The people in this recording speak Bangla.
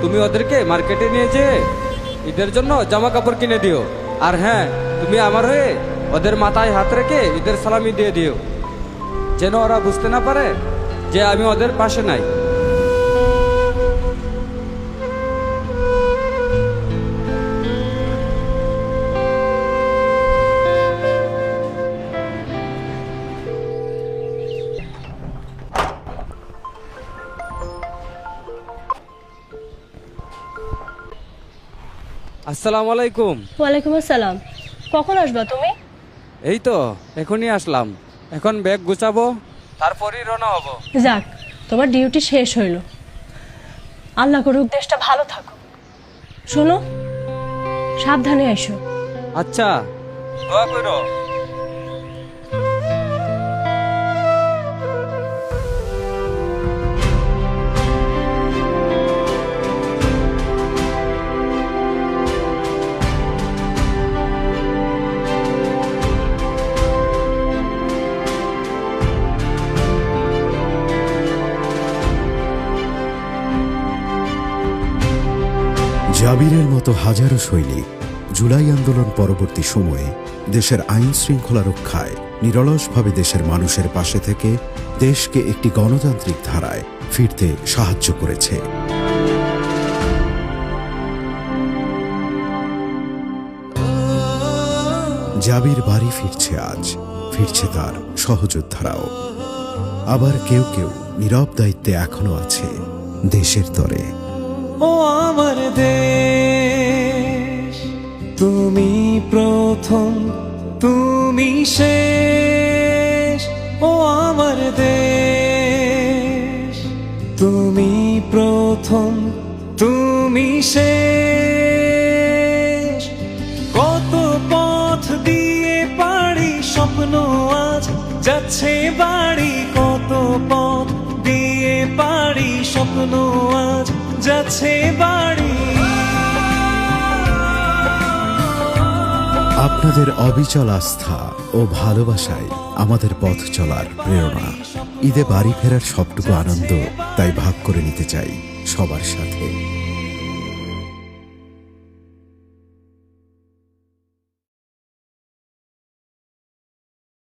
তুমি ওদেরকে মার্কেটে নিয়ে যেয়ে ঈদের জন্য জামা কাপড় কিনে দিও। আর হ্যাঁ, তুমি আমার হয়ে ওদের মাথায় হাত রেখে ঈদের সালামি দিয়ে দিও, যেন ওরা বুঝতে না পারে যে আমি ওদের পাশে নাই। আসসালামু আলাইকুম। ওয়ালাইকুম আসসালাম। কখন আসবা তুমি? এই তো এখনই আসলাম, এখন ব্যাগ গুছাবো, তারপরই রওনা হব। যাক, তোমার ডিউটি শেষ হইল। আল্লাহ করুক দেশটা ভালো থাকুক। শোনো, সাবধানে এসো। আচ্ছা, দোয়া করো। জাবিরের মতো হাজারো সৈনিক জুলাই আন্দোলন পরবর্তী সময়ে দেশের আইন শৃঙ্খলা রক্ষায় নিরলসভাবে দেশের মানুষের পাশে থেকে দেশকে একটি গণতান্ত্রিক ধারায় ফিরতে সাহায্য করেছে। জাবির বাড়ি ফিরছে আজ, ফিরছে তার সহযোদ্ধারাও। আবার কেউ কেউ নীরব দায়িত্বে এখনো আছে দেশের তরে। ও আমার দেশ, তুমি প্রথম, তুমি শেষ। ও আমার দেশ, তুমি প্রথম, তুমি শেষ। কত পথ দিয়ে পাড়ি স্বপ্ন আজ যাচ্ছে বাড়ি, কত পথ দিয়ে পাড়ি স্বপ্ন আজ যাচ্ছে বাড়ি। আপনাদের অবিচল আস্থা ও ভালোবাসায় আমাদের পথ চলার প্রেরণা। ঈদে বাড়ি ফেরার সবটুকু আনন্দ তাই ভাগ করে নিতে চাই সবার সাথে।